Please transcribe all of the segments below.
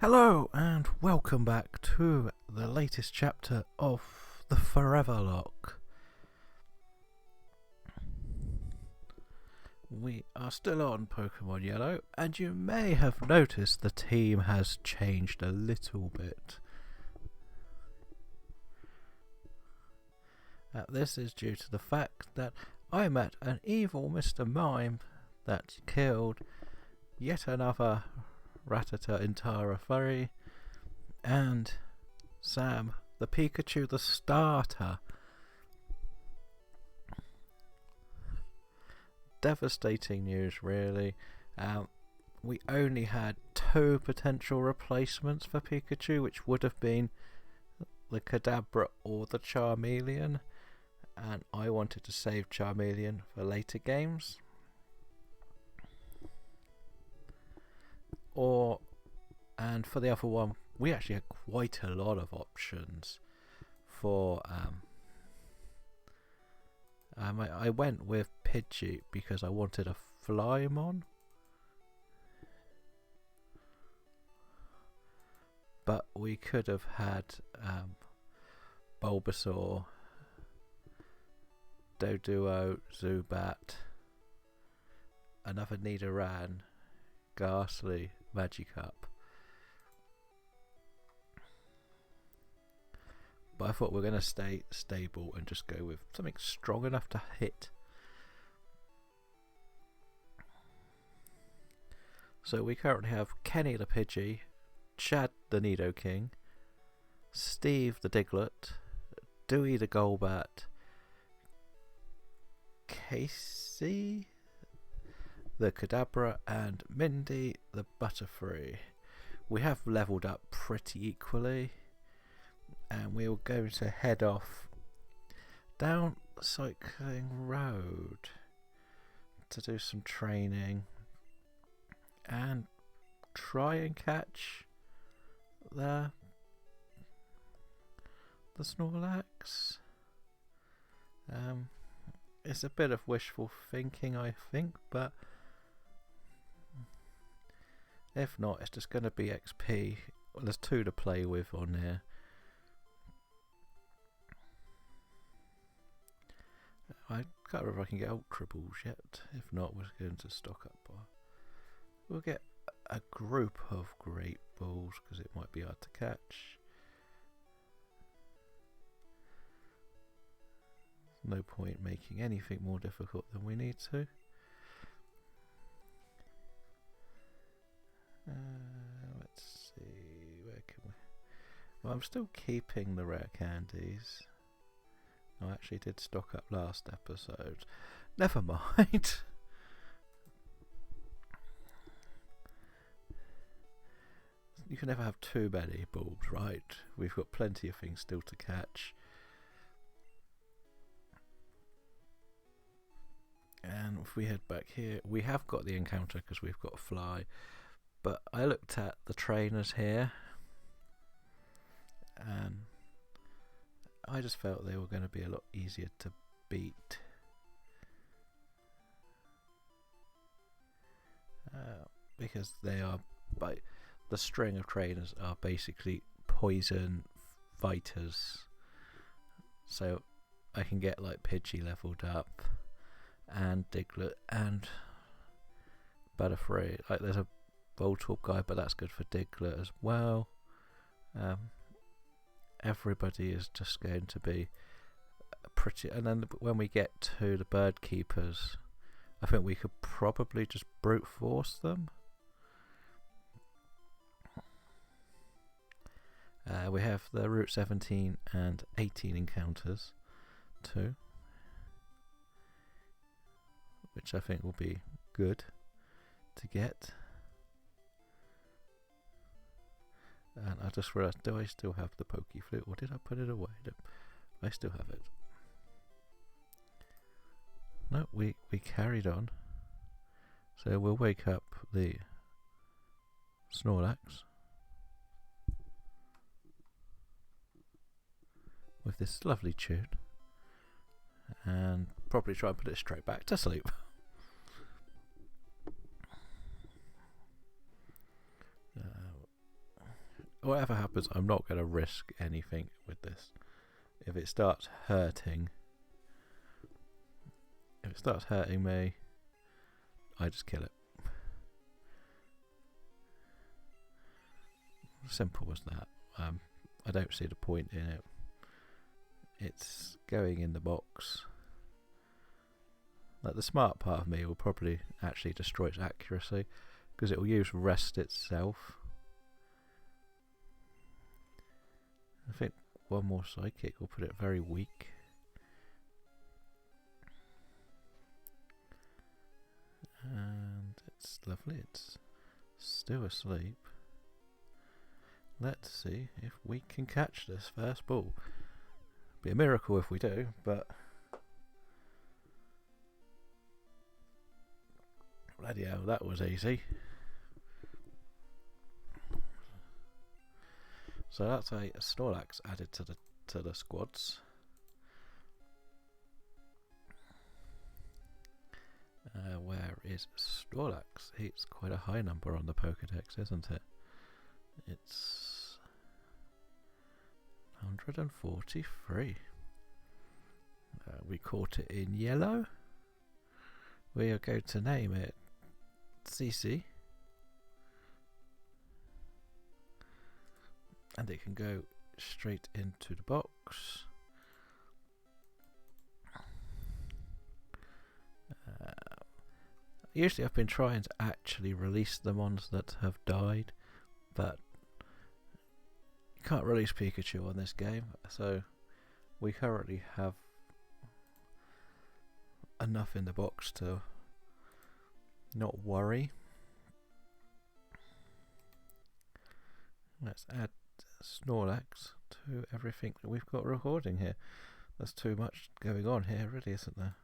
Hello and welcome back to the latest chapter of the Foreverlocke. We are still on Pokemon Yellow, and you may have noticed the team has changed a little bit. This is due to the fact that I met an evil Mr. Mime that killed yet another Rattata Intara furry, and Sam, the Pikachu, the starter. Devastating news, really. We only had 2 potential replacements for Pikachu, which would have been the Kadabra or the Charmeleon, and I wanted to save Charmeleon for later games. And for the other one, we actually had quite a lot of options for. I went with Pidgey because I wanted a Flymon, but we could have had Bulbasaur, Doduo, Zubat, another Nidoran, Ghastly, Magikarp. But I thought we're going to stay stable and just go with something strong enough to hit. So we currently have Kenny the Pidgey, Chad the Nidoking, Steve the Diglett, Dewey the Golbat, Casey the Kadabra, and Mindy the Butterfree. We have levelled up pretty equally, and we are going to head off down Cycling Road to do some training and try and catch the Snorlax. It's a bit of wishful thinking, I think, but if not, it's just going to be XP. Well, there's 2 to play with on here. I can't remember if I can get Ultra Balls yet. If not, we're going to stock up. We'll get a group of Great Balls because it might be hard to catch. No point making anything more difficult than we need to. Let's see, where can we? Well, I'm still keeping the rare candies. I actually did stock up last episode. Never mind. You can never have too many bulbs, right? We've got plenty of things still to catch. And if we head back here, we have got the encounter because we've got a fly. But I looked at the trainers here, and I just felt they were going to be a lot easier to beat. Because they are, the string of trainers are basically poison fighters. So I can get like Pidgey leveled up, and Diglett, and Butterfree. Like there's a Voltorb guy, but that's good for Diglett as well. Everybody is just going to be pretty. And then when we get to the bird keepers, I think we could probably just brute force them. We have the Route 17 and 18 encounters too, which I think will be good to get. And I just realised, do I still have the Poke Flute, or did I put it away? No, I still have it. No, we carried on. So we'll wake up the Snorlax with this lovely tune, and probably try and put it straight back to sleep. whatever happens, I'm not going to risk anything with this. If it starts hurting me, I just kill it. Simple as that. I don't see the point in it. It's going in the box. Like, the smart part of me will probably actually destroy its accuracy, because it will use rest itself. I think one more psychic will put it very weak. And it's lovely, it's still asleep. Let's see if we can catch this first ball. Be a miracle if we do, but bloody hell, that was easy. So that's a Snorlax added to the squads. Where is Snorlax? It's quite a high number on the Pokedex, isn't it? It's 143. We caught it in yellow. We are going to name it CC. And it can go straight into the box. Usually I've been trying to actually release the ones that have died, but you can't release Pikachu on this game, so we currently have enough in the box to not worry. Let's add Snorlax to everything that we've got recording here. There's too much going on here, really, isn't there?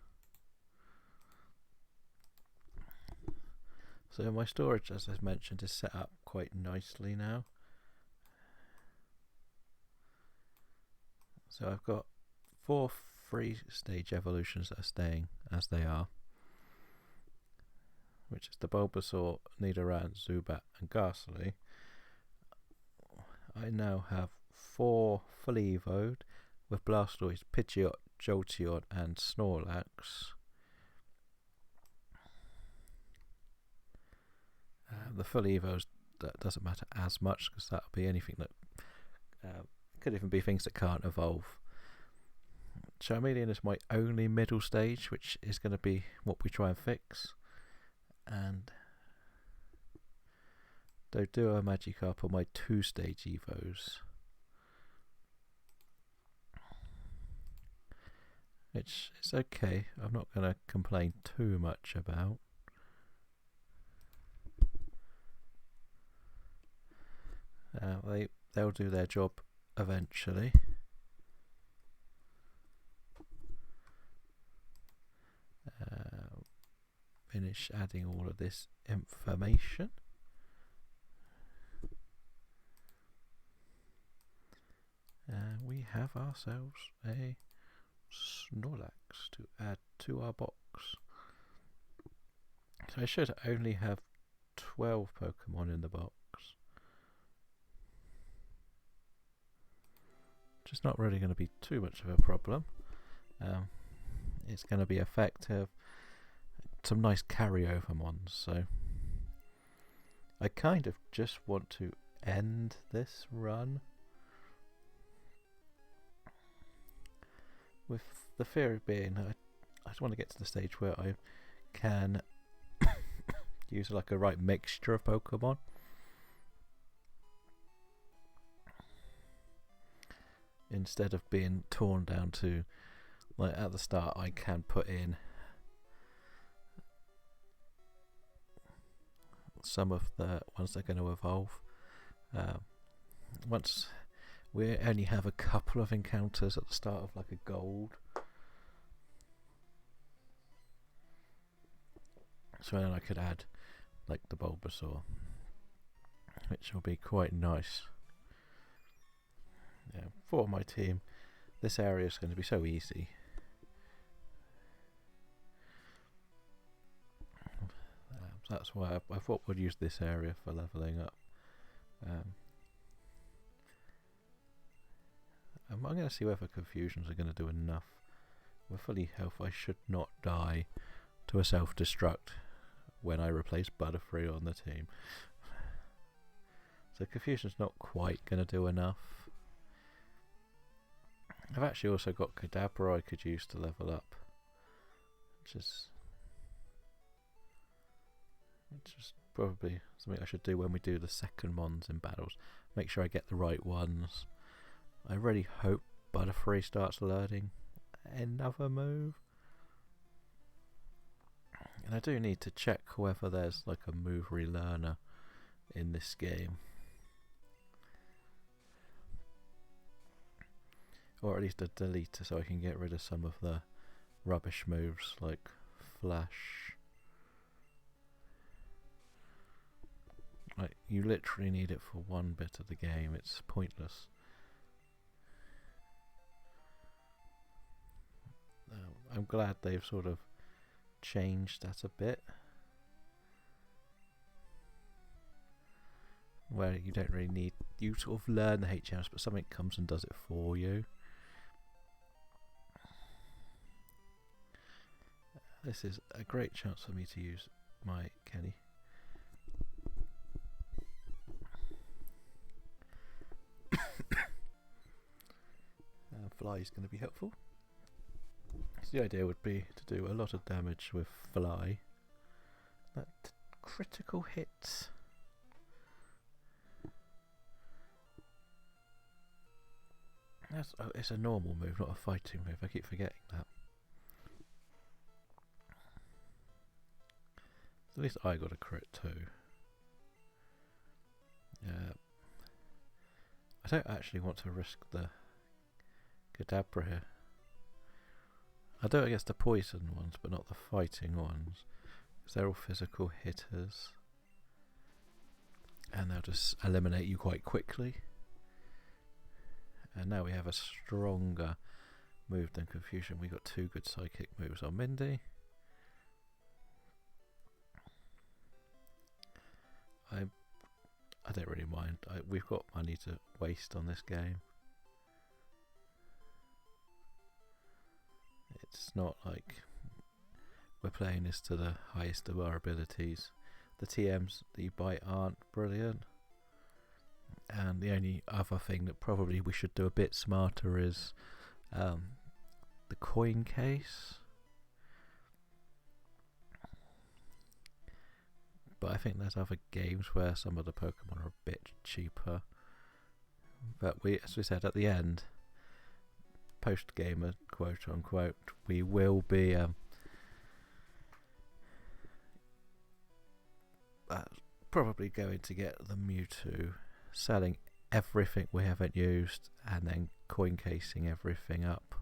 So my storage, as I've mentioned, is set up quite nicely now. So I've got 4 3-stage evolutions that are staying as they are, which is the Bulbasaur, Nidoran, Zubat and Ghastly. I now have 4 fully evolved with Blastoise, Pidgeot, Jolteon and Snorlax. The fully evos, that doesn't matter as much, because that'll be anything that could even be things that can't evolve. Charmeleon is my only middle stage, which is going to be what we try and fix. And Doduo, Magikarp are my 2-stage evos, which is okay. I'm not going to complain too much about. They'll do their job eventually. Finish adding all of this information. We have ourselves a Snorlax to add to our box. So I should only have 12 Pokemon in the box. Which is not really going to be too much of a problem. It's going to be effective. Some nice carryover ones. So I kind of just want to end this run with the fear being I just want to get to the stage where I can use like a right mixture of Pokemon. Instead of being torn down to, like at the start I can put in some of the ones that are going to evolve. Once we only have a couple of encounters at the start of like a gold, so then I could add like the Bulbasaur, which will be quite nice. Yeah, for my team, this area is going to be so easy. That's why I thought we'd use this area for leveling up. I'm going to see whether confusions are going to do enough. With fully health, I should not die to a self-destruct when I replace Butterfree on the team. So confusion's not quite going to do enough. I've actually also got Kadabra I could use to level up, which is probably something I should do when we do the second mons in battles. Make sure I get the right ones. I really hope Butterfree starts learning another move. And I do need to check whether there's like a move relearner in this game. Or at least a deleter so I can get rid of some of the rubbish moves like Flash. Like, you literally need it for one bit of the game, it's pointless. I'm glad they've sort of changed that a bit, where you don't really need, you sort of learn the HMs but something comes and does it for you. This is a great chance for me to use my Kenny. Fly is going to be helpful. So the idea would be to do a lot of damage with Fly. That critical hit. It's a normal move, not a fighting move. I keep forgetting that. At least I got a crit too. I don't actually want to risk the Kadabra here. I do it against the poison ones, but not the fighting ones, because they're all physical hitters, and they'll just eliminate you quite quickly. And now we have a stronger move than Confusion. We got two good psychic moves on Mindy. I don't really mind. We've got money to waste on this game. It's not like we're playing this to the highest of our abilities. The TMs that you buy aren't brilliant. And the only other thing that probably we should do a bit smarter is the coin case. But I think there's other games where some of the Pokemon are a bit cheaper. But as we said at the end, post-gamer, quote unquote, we will be probably going to get the Mewtwo, selling everything we haven't used and then coin casing everything up.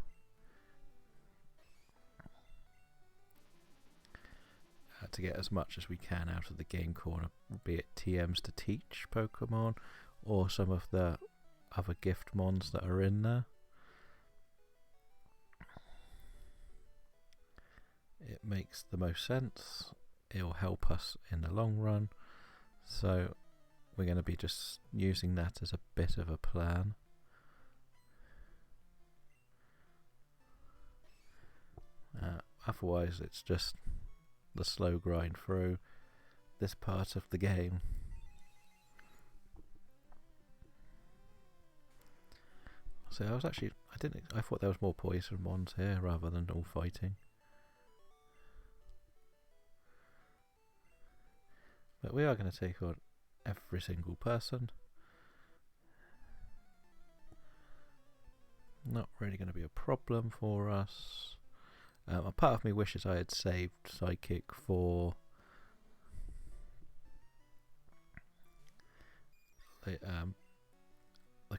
To get as much as we can out of the game corner, be it TMs to teach Pokemon or some of the other gift mons that are in there. It makes the most sense. It'll help us in the long run. So we're going to be just using that as a bit of a plan. Otherwise it's just the slow grind through this part of the game. So I thought there was more poison ones here rather than all fighting. But we are going to take on every single person. Not really going to be a problem for us. A part of me wishes I had saved Psychic for the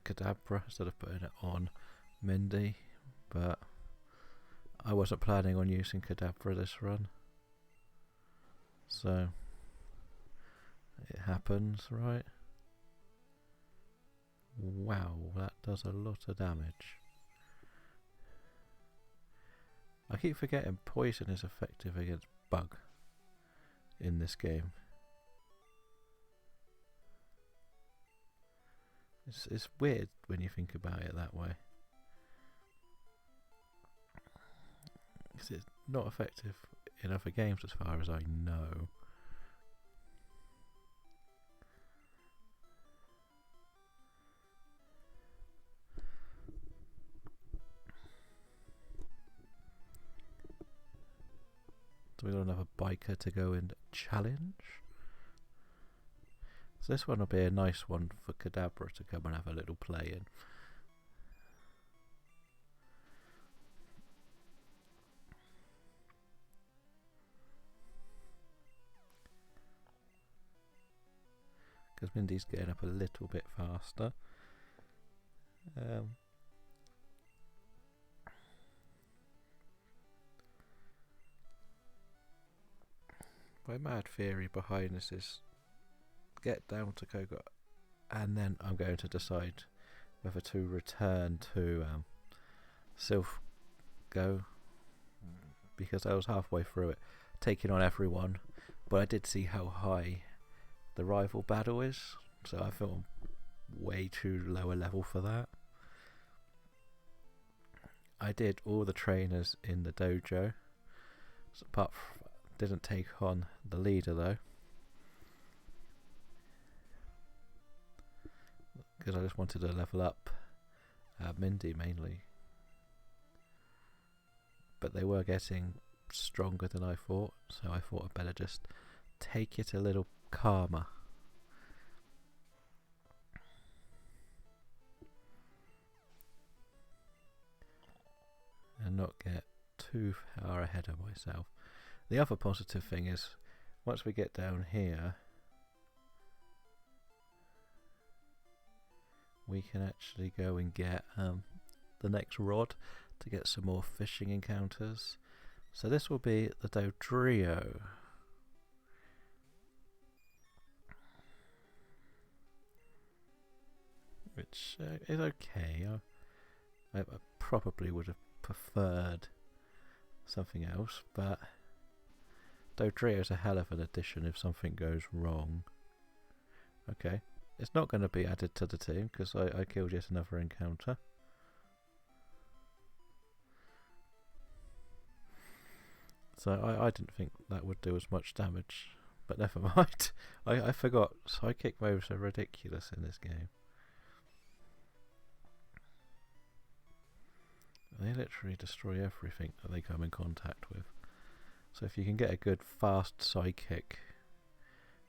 Kadabra instead of putting it on Mindy, but I wasn't planning on using Kadabra this run, so it happens, right? Wow, that does a lot of damage. I keep forgetting poison is effective against bug in this game. It's weird when you think about it that way. Because it's not effective in other games as far as I know. So we got another biker to go and challenge. So this one will be a nice one for Kadabra to come and have a little play in. Because Mindy's getting up a little bit faster. My mad theory behind this is get down to Koga and then I'm going to decide whether to return to Sylph Go, because I was halfway through it taking on everyone, but I did see how high the rival battle is, so I feel way too low a level for that. I did all the trainers in the dojo, so didn't take on the leader though, because I just wanted to level up Mindy mainly, but they were getting stronger than I thought, so I thought I'd better just take it a little calmer. And not get too far ahead of myself. The other positive thing is, once we get down here, we can actually go and get the next rod to get some more fishing encounters. So this will be the Dodrio. Which is okay. I probably would have preferred something else, but Dodrio is a hell of an addition if something goes wrong. Okay, it's not going to be added to the team because I killed yet another encounter. So I didn't think that would do as much damage, but never mind. I forgot psychic moves are ridiculous in this game. They literally destroy everything that they come in contact with. So if you can get a good fast psychic,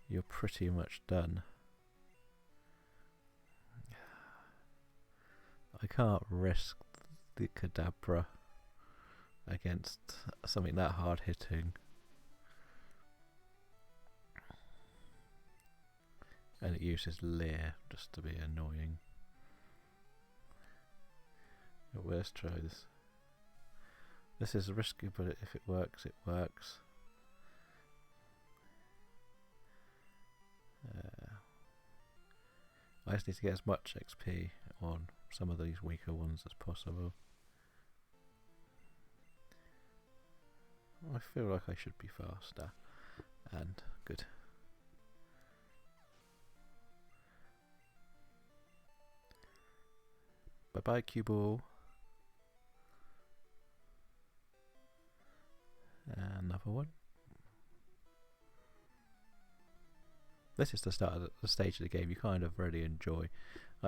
you're pretty much done. I can't risk the Kadabra against something that hard hitting. And it uses Leer just to be annoying. But let's try this. This is risky, but if it works, it works. I just need to get as much XP on some of these weaker ones as possible. I feel like I should be faster. And good. Bye bye, cue ball. Another one. This is the start of the stage of the game you kind of really enjoy.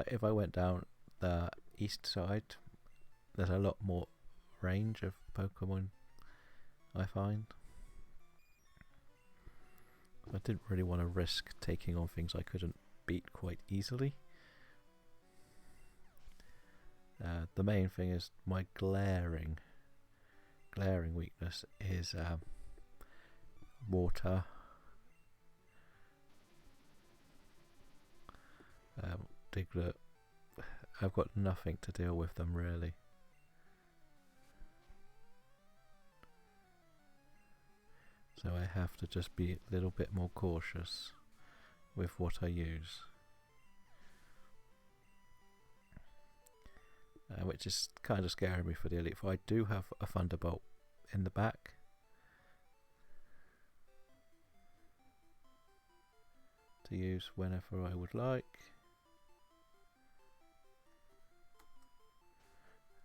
If I went down the east side, there's a lot more range of Pokemon, I find. I didn't really want to risk taking on things I couldn't beat quite easily. The main thing is my glaring weakness is water. Diglett, I've got nothing to deal with them really. So I have to just be a little bit more cautious with what I use. Which is kind of scaring me for the Elite Four. I do have a Thunderbolt in the back. To use whenever I would like.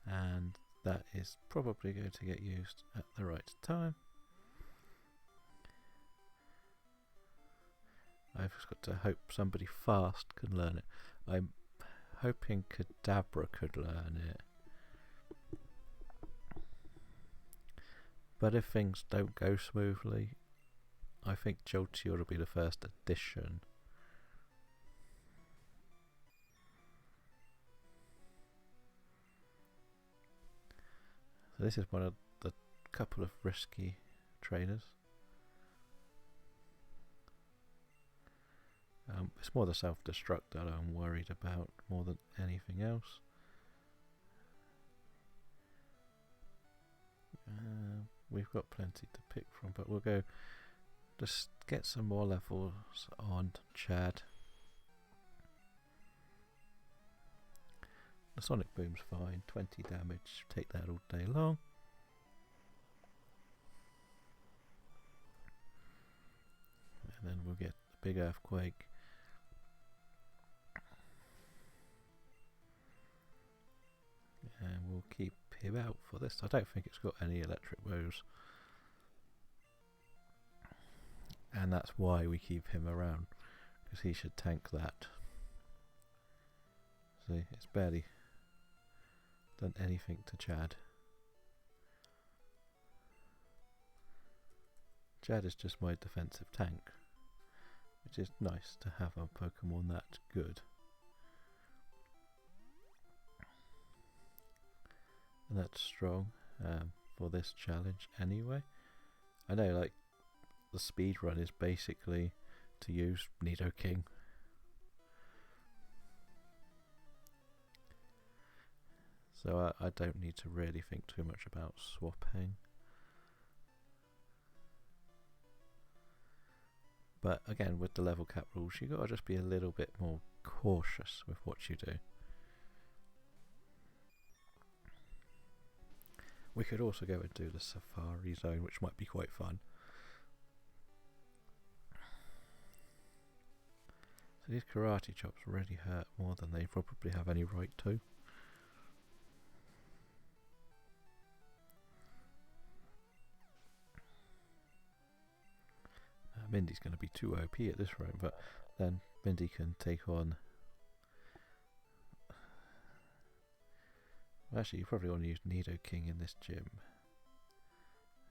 And that is probably going to get used at the right time. I've just got to hope somebody fast can learn it. I'm hoping Kadabra could learn it. But if things don't go smoothly, I think Jolteon will be the first addition. So this is one of the couple of risky trainers. It's more the self-destruct that I'm worried about more than anything else. We've got plenty to pick from, but we'll go just get some more levels on Chad. The Sonic Boom's fine, 20 damage, take that all day long. And then we'll get the big earthquake. And we'll keep him out for this. I don't think it's got any electric moves. And that's why we keep him around, because he should tank that. See, it's barely done anything to Chad. Chad is just my defensive tank, which is nice to have a Pokemon that good. And that's strong for this challenge anyway. I know, like, the speed run is basically to use Nidoking. So I don't need to really think too much about swapping. But again, with the level cap rules, you gotta just be a little bit more cautious with what you do. We could also go and do the Safari Zone, which might be quite fun. So these karate chops really hurt more than they probably have any right to. Mindy's going to be too OP at this rate, but then Mindy can take on... Well, actually, you probably want to use Nidoking in this gym.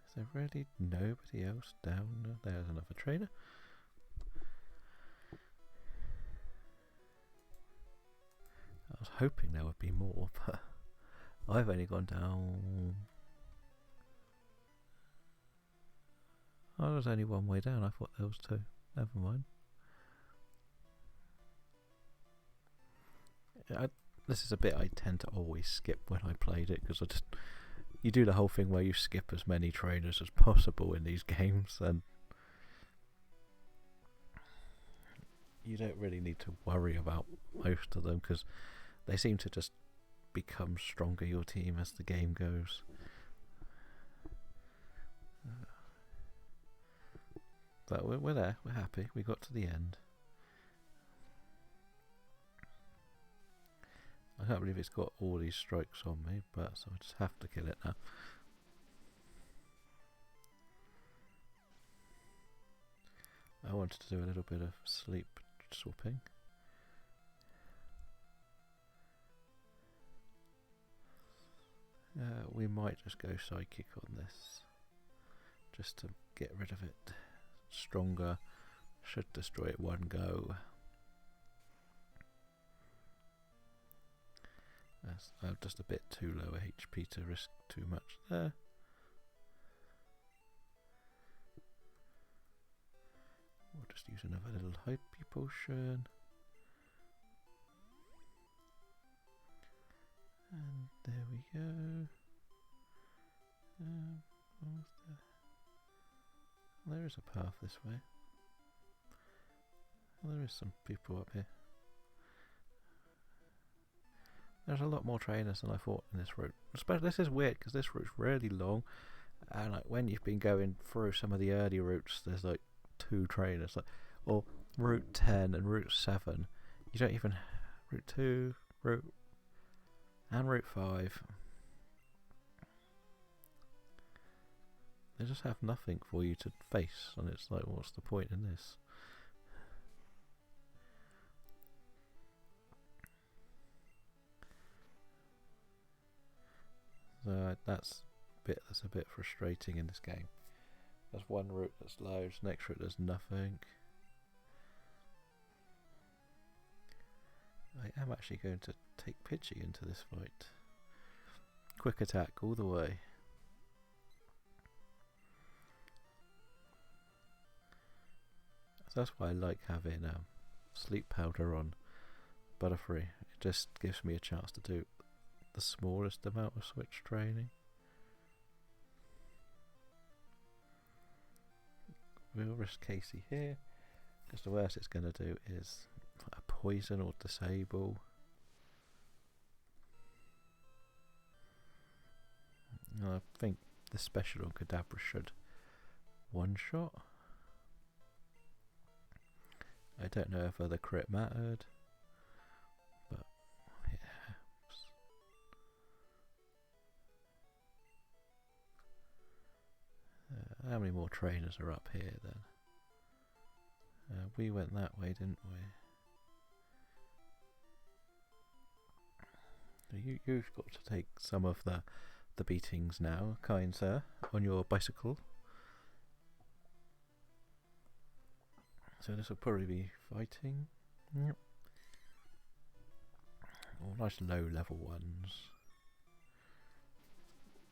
Is there really nobody else down there? There's another trainer. I was hoping there would be more, but I've only gone down... Oh, there's only one way down. I thought there was two. Never mind. This is a bit I tend to always skip when I played it, because you do the whole thing where you skip as many trainers as possible in these games, and you don't really need to worry about most of them, because they seem to just become stronger, your team, as the game goes. But we're there, we're happy, we got to the end. I can't believe it's got all these strikes on me, but so I just have to kill it now. I wanted to do a little bit of sleep swapping. We might just go psychic on this, just to get rid of it. Stronger, should destroy it one go. That's just a bit too low HP to risk too much there. We'll just use another little hypey potion. And there we go. There is a path this way. There is some people up here. There's a lot more trainers than I thought in this route. Especially, this is weird because this route's really long, and like when you've been going through some of the early routes, there's like 2 trainers, like, or Route 10 and Route 7. You don't even Route 2, Route and Route 5. They just have nothing for you to face, and it's like, what's the point in this? So that's a bit frustrating in this game. There's one route that's loads, next route there's nothing. I am actually going to take Pidgey into this fight. Quick attack all the way. So that's why I like having sleep powder on Butterfree. It just gives me a chance to do the smallest amount of switch training. We'll risk Casey here, because the worst it's going to do is a poison or disable. I think the special on Kadabra should one-shot. I don't know if the crit mattered, but it helps. How many more trainers are up here then? We went that way, didn't we? So you've got to take some of the beatings now, kind sir, on your bicycle. So this will probably be fighting. Yep. All nice low level ones.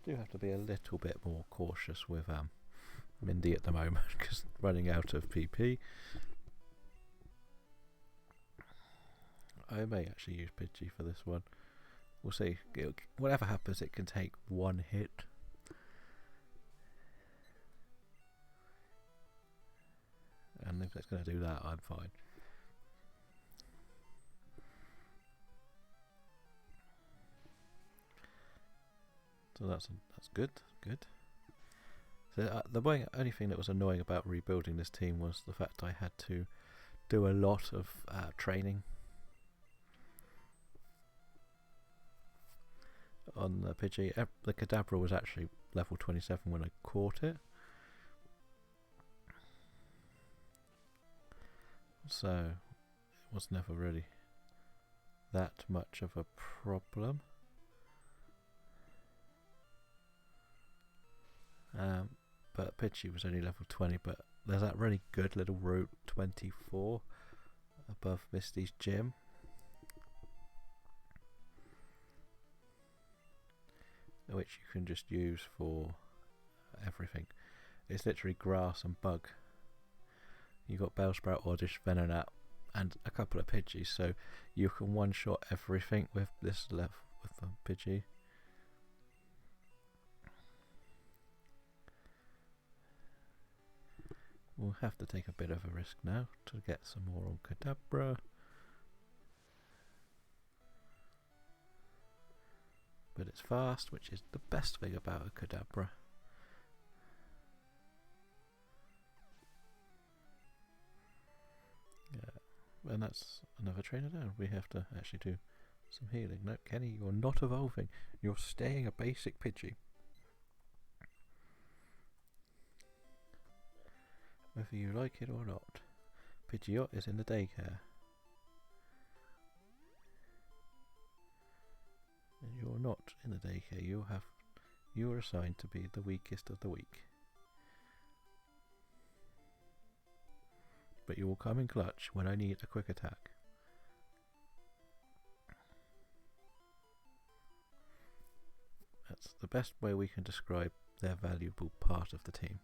Do have to be a little bit more cautious with Mindy at the moment, because running out of PP. I may actually use Pidgey for this one. We'll see. Whatever happens, it can take one hit. And if it's going to do that, I'm fine. So that's good. So the only thing that was annoying about rebuilding this team was the fact I had to do a lot of training on the Pidgey. The Kadabra was actually level 27 when I caught it. So it was never really that much of a problem. But Pidgey was only level 20, but there's that really good little route 24 above Misty's gym. Which you can just use for everything. It's literally grass and bug. You got Bellsprout, Oddish, Venonat, and a couple of Pidgeys, so you can one-shot everything with this level with the Pidgey. We'll have to take a bit of a risk now to get some more on Kadabra. But it's fast, which is the best thing about a Kadabra. Yeah, and that's another trainer down. We have to actually do some healing. No, Kenny, you're not evolving. You're staying a basic Pidgey. Whether you like it or not, Pidgeot is in the daycare. And you're not in the daycare. You are assigned to be the weakest of the weak. But you will come in clutch when I need a quick attack. That's the best way we can describe their valuable part of the team.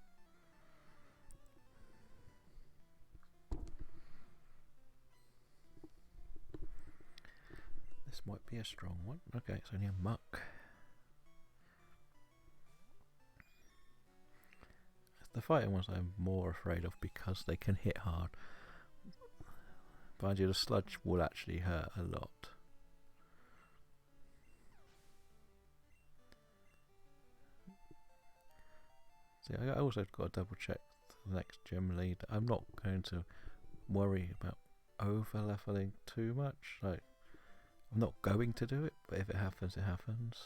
This might be a strong one. Okay, it's only a muck. The fighting ones I'm more afraid of because they can hit hard. Mind you, the sludge will actually hurt a lot. See, I also got to double check the next gym lead. I'm not going to worry about over leveling too much. Like, I'm not going to do it, but if it happens, it happens.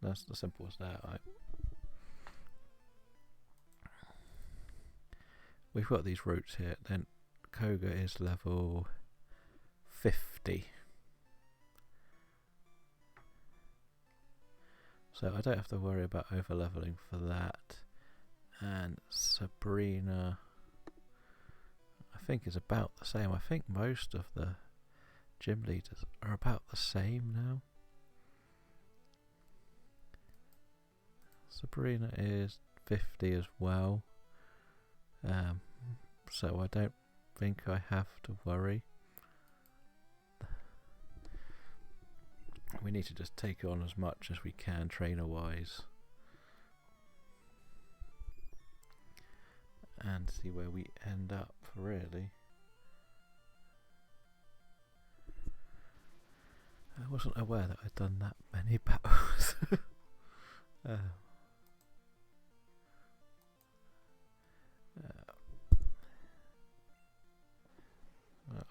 That's as simple as that. We've got these routes here. Then Koga is level 50. So I don't have to worry about over leveling for that. And Sabrina, I think, is about the same. I think most of the gym leaders are about the same now. Sabrina is 50 as well. So I don't think I have to worry. We need to just take on as much as we can trainer wise and see where we end up, really. I wasn't aware that I'd done that many battles.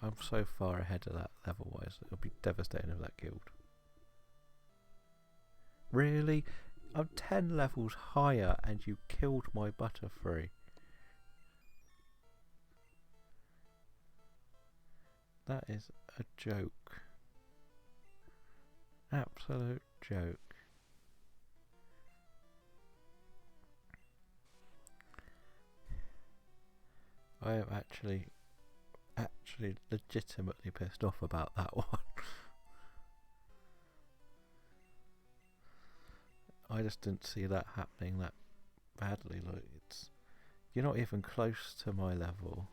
I'm so far ahead of that level wise, it'll be devastating if that killed. Really? I'm 10 levels higher and you killed my Butterfree. That is a joke. Absolute joke. I am actually legitimately pissed off about that one. I just didn't see that happening that badly. Like, you're not even close to my level.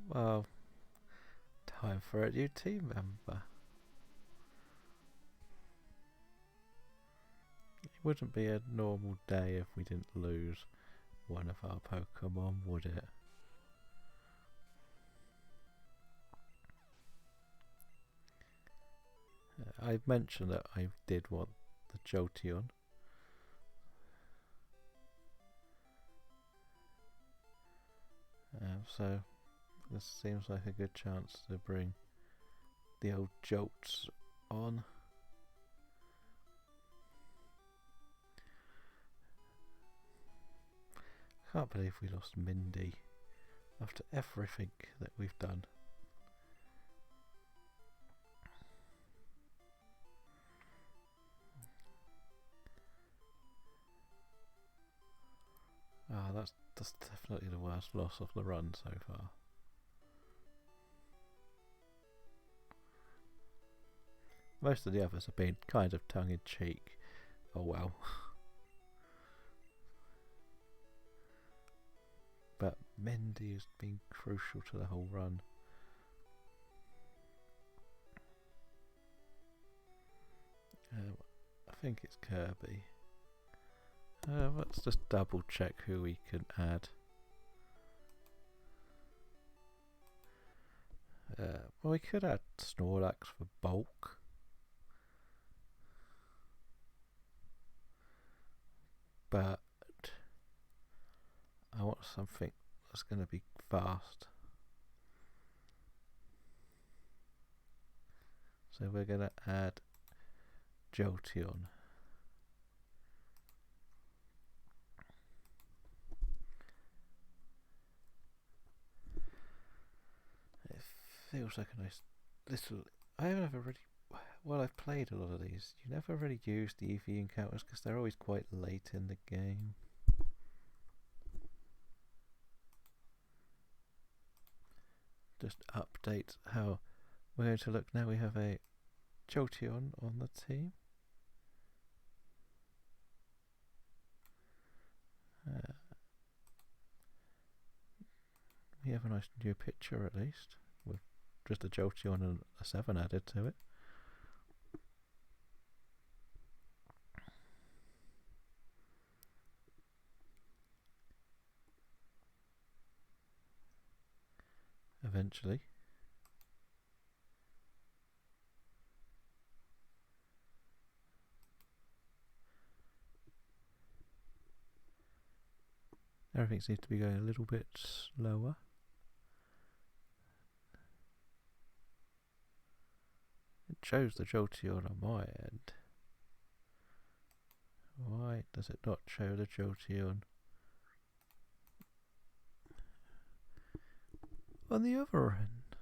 Well, time for a new team member. It wouldn't be a normal day if we didn't lose one of our Pokemon, would it? I mentioned that I did want the Jolteon. So this seems like a good chance to bring the old Jolts on. I can't believe we lost Mindy after everything that we've done. That's definitely the worst loss of the run so far. Most of the others have been kind of tongue-in-cheek. Oh well. But Mindy has been crucial to the whole run. I think it's Kirby. Let's just double check who we can add. Well, we could add Snorlax for bulk. But I want something that's going to be fast. So we're going to add Jolteon. It feels like a nice little... I haven't ever really... Well, I've played a lot of these. You never really use the EV encounters because they're always quite late in the game. Just update how we're going to look now. We have a Jolteon on the team. We have a nice new picture at least, with just a Jolteon and a 7 added to it. Eventually. Everything seems to be going a little bit slower. It shows the Jolteon on my end. Why does it not show the Jolteon on the other end?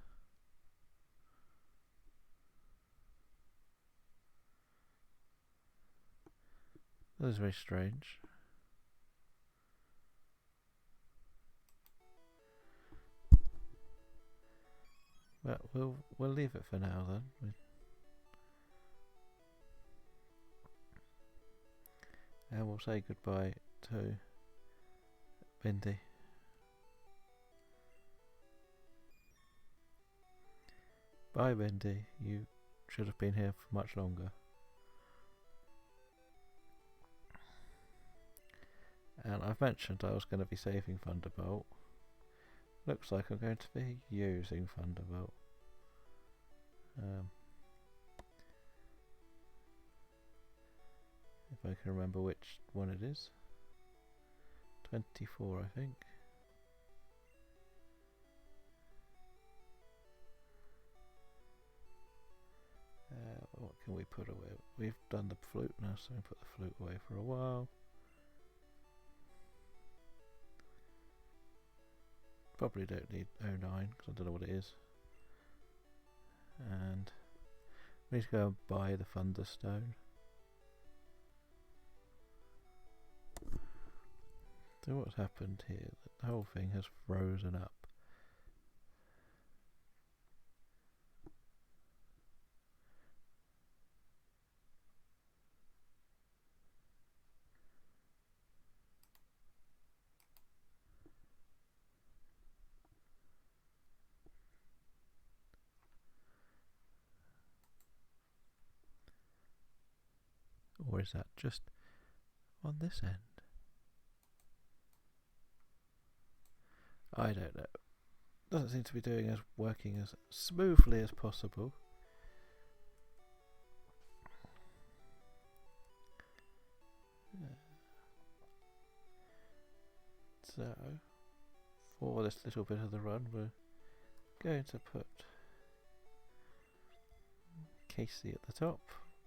That is very strange. But we'll leave it for now then. And we'll say goodbye to Bindi. Bye Bindi, you should have been here for much longer. And I've mentioned I was going to be saving Thunderbolt. Looks like I'm going to be using Thunderbolt. If I can remember which one it is. 24, I think. What can we put away? We've done the flute now, so we put the flute away for a while. Probably don't need 09 because I don't know what it is. And we need to go and buy the Thunderstone. So what's happened here? The whole thing has frozen up. Or is that just on this end? I don't know. Doesn't seem to be working as smoothly as possible. So, for this little bit of the run, we're going to put Casey at the top.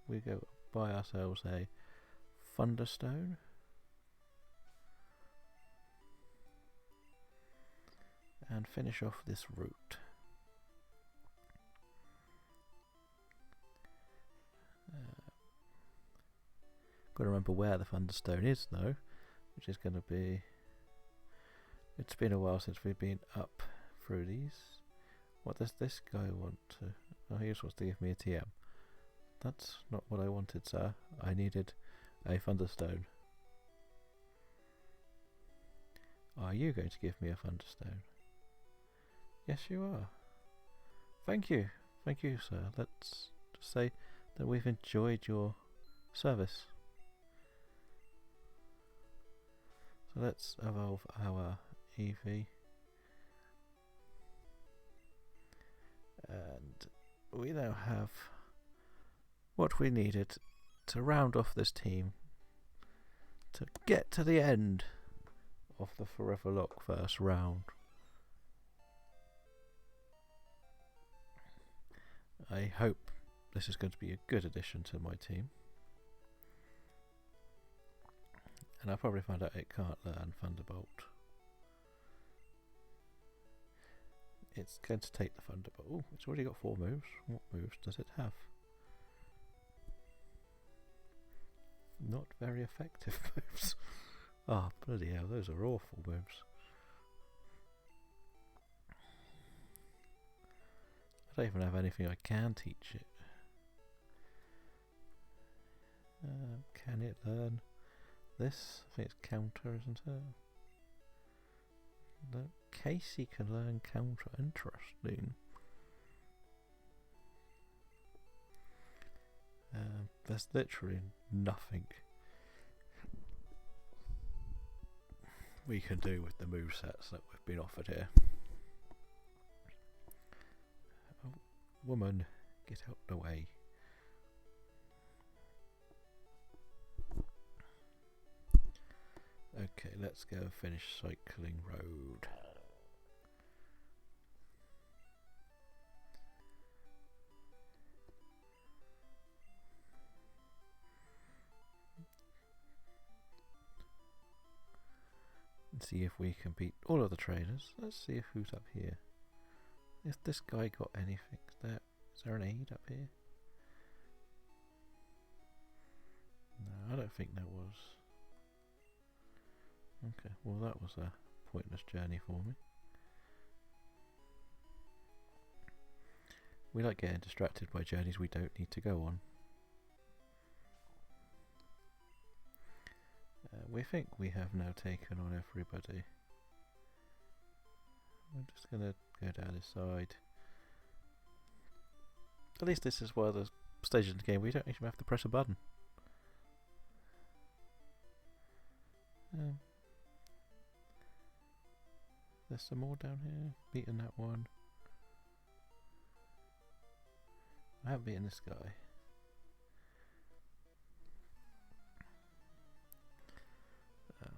We go buy ourselves a Thunderstone. And finish off this route. Got to remember where the Thunderstone is though, which is going to be... It's been a while since we've been up through these. What does this guy want to... Oh, he just wants to give me a TM. That's not what I wanted, sir. I needed a Thunderstone. Are you going to give me a Thunderstone? Yes, you are. Thank you. Thank you, sir. Let's just say that we've enjoyed your service. So let's evolve our Eevee. And we now have what we needed to round off this team to get to the end of the Foreverlocke first round. I hope this is going to be a good addition to my team. And I'll probably find out it can't learn Thunderbolt. It's going to take the Thunderbolt. Oh, it's already got 4 moves. What moves does it have? Not very effective moves. Oh, bloody hell, those are awful moves. I don't even have anything I can teach it. Can it learn this? I think it's counter, isn't it? No, Casey can learn counter. Interesting. There's literally nothing we can do with the movesets that we've been offered here. Oh, woman, get out the way. Okay, let's go finish cycling road. And see if we can beat all of the traders. Let's see if who's up here. Has this guy got anything? Is there an aid up here? No, I don't think there was. Okay, well that was a pointless journey for me. We like getting distracted by journeys we don't need to go on. We think we have now taken on everybody. I'm just going to go down this side. At least this is one of the stages in the game where you don't even have to press a button. There's some more down here. Beaten that one. I haven't beaten this guy. Oh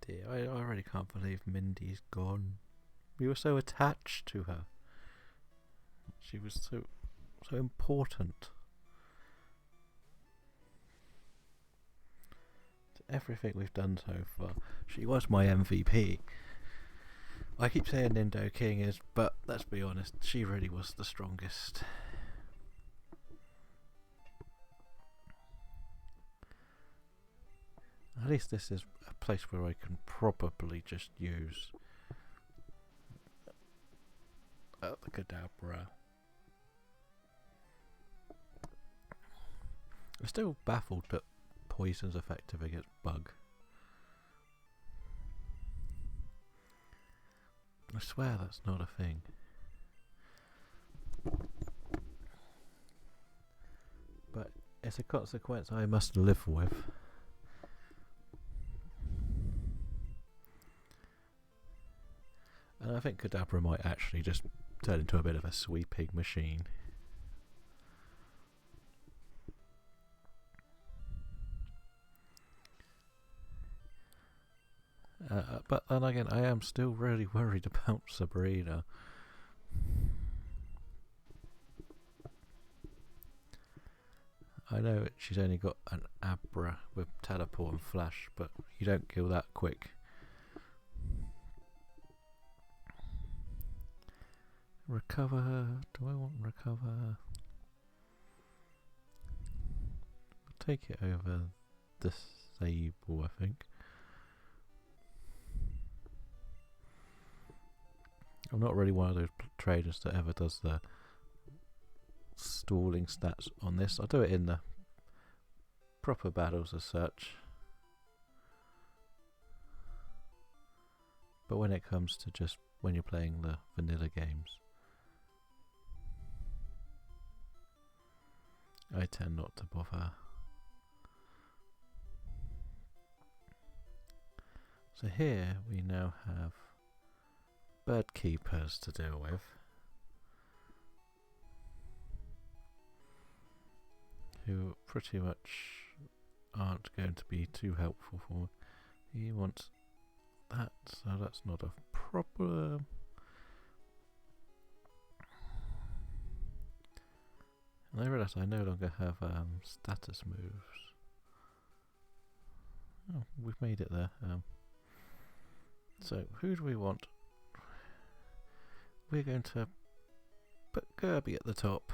dear, I already can't believe Mindy's gone. We were so attached to her. She was so important to everything we've done so far. She was my MVP. I keep saying Nindo King is, but let's be honest, she really was the strongest. At least this is a place where I can probably just use the Kadabra. I'm still baffled that poison's effective against bug. I swear that's not a thing. But it's a consequence I must live with. And I think Kadabra might actually just turn into a bit of a sweeping machine. But then again, I am still really worried about Sabrina. I know she's only got an Abra with teleport and flash, but you don't kill that quick. Recover her. Do I want recover her? I'll take it over disable, I think. I'm not really one of those traders that ever does the stalling stats on this. I'll do it in the proper battles as such. But when it comes to just when you're playing the vanilla games, I tend not to bother. So here we now have bird keepers to deal with. Who pretty much aren't going to be too helpful for me. He wants that, so that's not a problem. And I realise I no longer have status moves. Oh, we've made it there. So who do we want? We're going to put Kirby at the top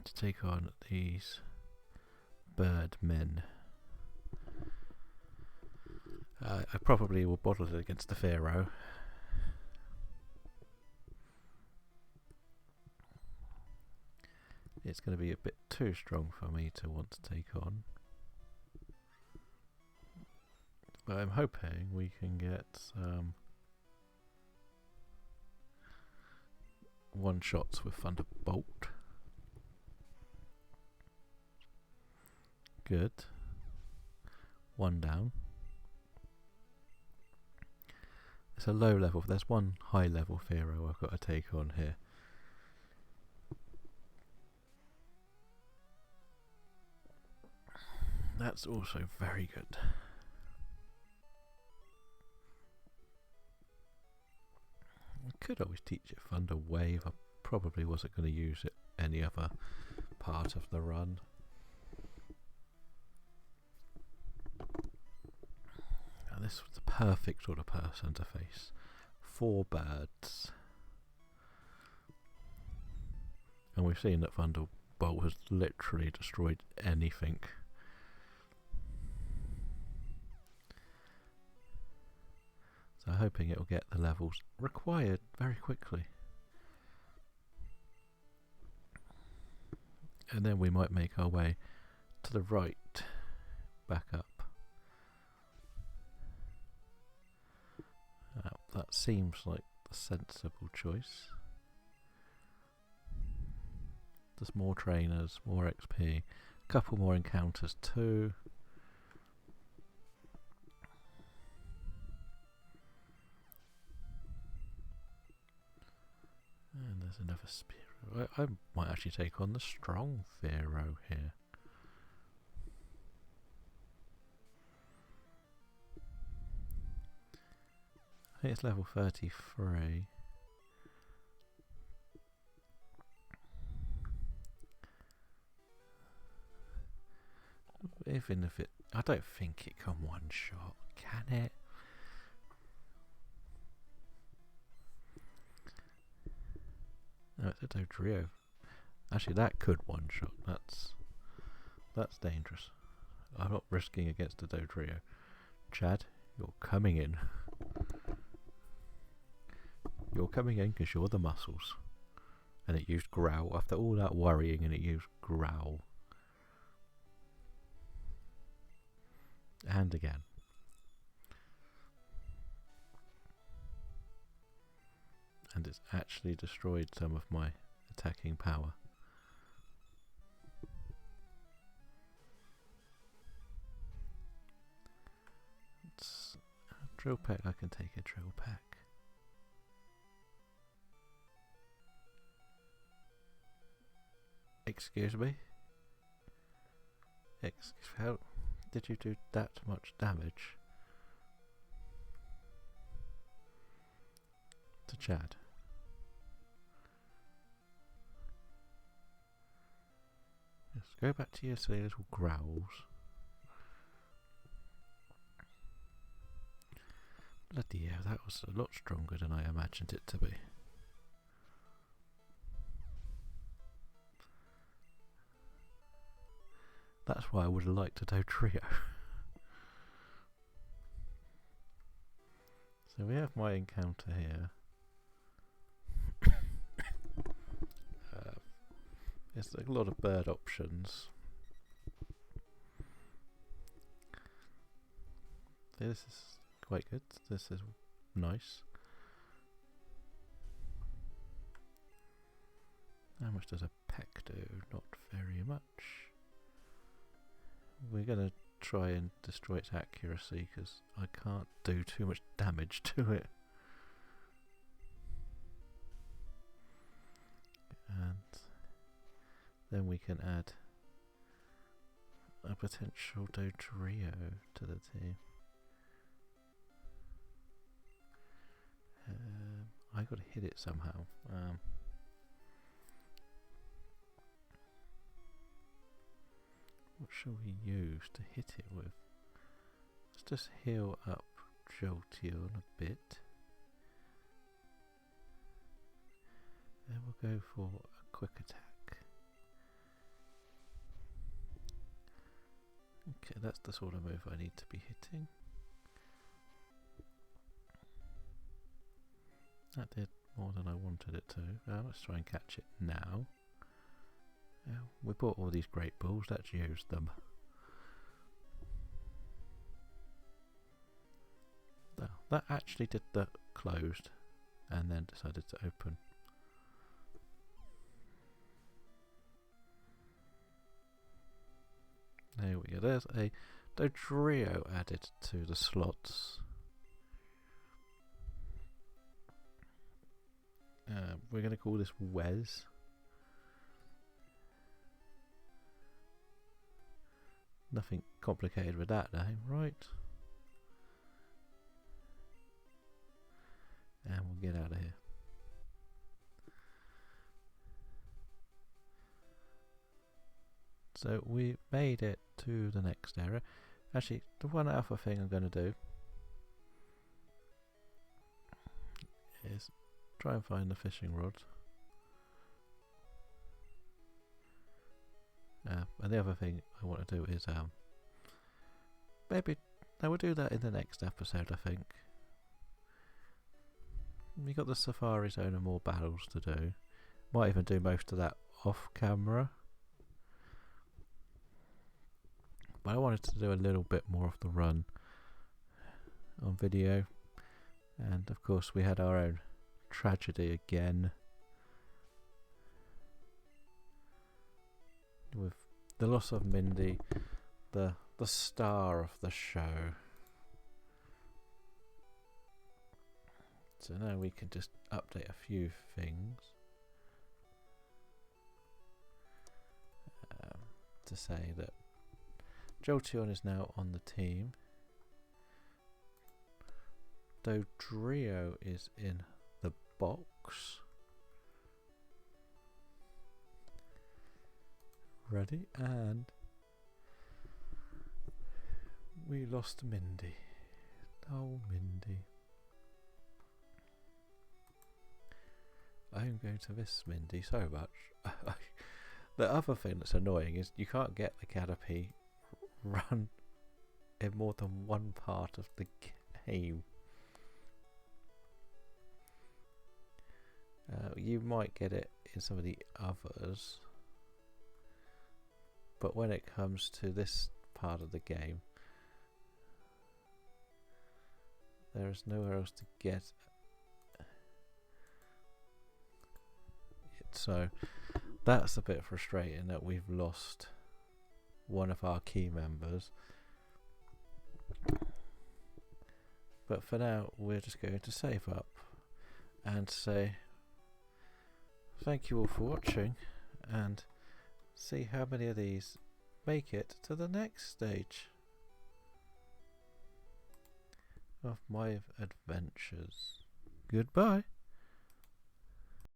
to take on these bird men. I probably will bottle it against the Pharaoh. It's going to be a bit too strong for me to want to take on. But I'm hoping we can get one shots with Thunderbolt. Good. One down. It's a low level. There's one high level Pharaoh I've got to take on here. That's also very good. I could always teach it Thunder Wave. I probably wasn't going to use it any other part of the run. Now this was the perfect sort of person to face. 4 birds. And we've seen that Thunderbolt has literally destroyed anything. So hoping it will get the levels required very quickly. And then we might make our way to the right, back up. That seems like the sensible choice. There's more trainers, more XP, a couple more encounters too. And there's another Spearow. I might actually take on the strong Fearow here. I think it's level 33. Even if it... I don't think it can one-shot, can it? No, it's a Dodrio. Actually, that could one-shot. That's dangerous. I'm not risking against a Dodrio. Chad, you're coming in. You're coming in because you're the muscles. And it used Growl. After all that worrying, and it used Growl. And again. And it's actually destroyed some of my attacking power. It's a Drill Peck. I can take a Drill Peck. Excuse me? How did you do that much damage to Chad? Yes, go back to your silly little growls. Bloody hell, that was a lot stronger than I imagined it to be. That's why I would have liked a Dodrio. So we have my encounter here. There's a lot of bird options. This is quite good. This is nice. How much does a peck do? Not very much. We're going to try and destroy its accuracy because I can't do too much damage to it. And then we can add a potential Dodrio to the team. I got to hit it somehow. What shall we use to hit it with? Let's just heal up Jolteon a bit. And we'll go for a quick attack. Okay, that's the sort of move I need to be hitting. That did more than I wanted it to. Let's try and catch it now. We bought all these great balls, let's use them. That actually did the closed and then decided to open. There we go, there's a Dodrio added to the slots. We're going to call this Wes. Nothing complicated with that name, right? And we'll get out of here. So we made it to the next area. Actually, the one other thing I'm going to do is try and find the fishing rod. And the other thing I want to do is maybe we'll do that in the next episode, I think. We got the safari zone and more battles to do. Might even do most of that off camera. But I wanted to do a little bit more of the run on video. And of course we had our own tragedy again. With the loss of Mindy, the star of the show. So now we can just update a few things to say that Jolteon is now on the team. Dodrio is in the box. Ready, and we lost Mindy. Oh, Mindy. I'm going to miss Mindy so much. The other thing that's annoying is you can't get the Caterpie run in more than one part of the game. You might get it in some of the others, but when it comes to this part of the game, there is nowhere else to get it. So that's a bit frustrating that we've lost one of our key members. But for now, we're just going to save up and say thank you all for watching, and see how many of these make it to the next stage of my adventures. Goodbye.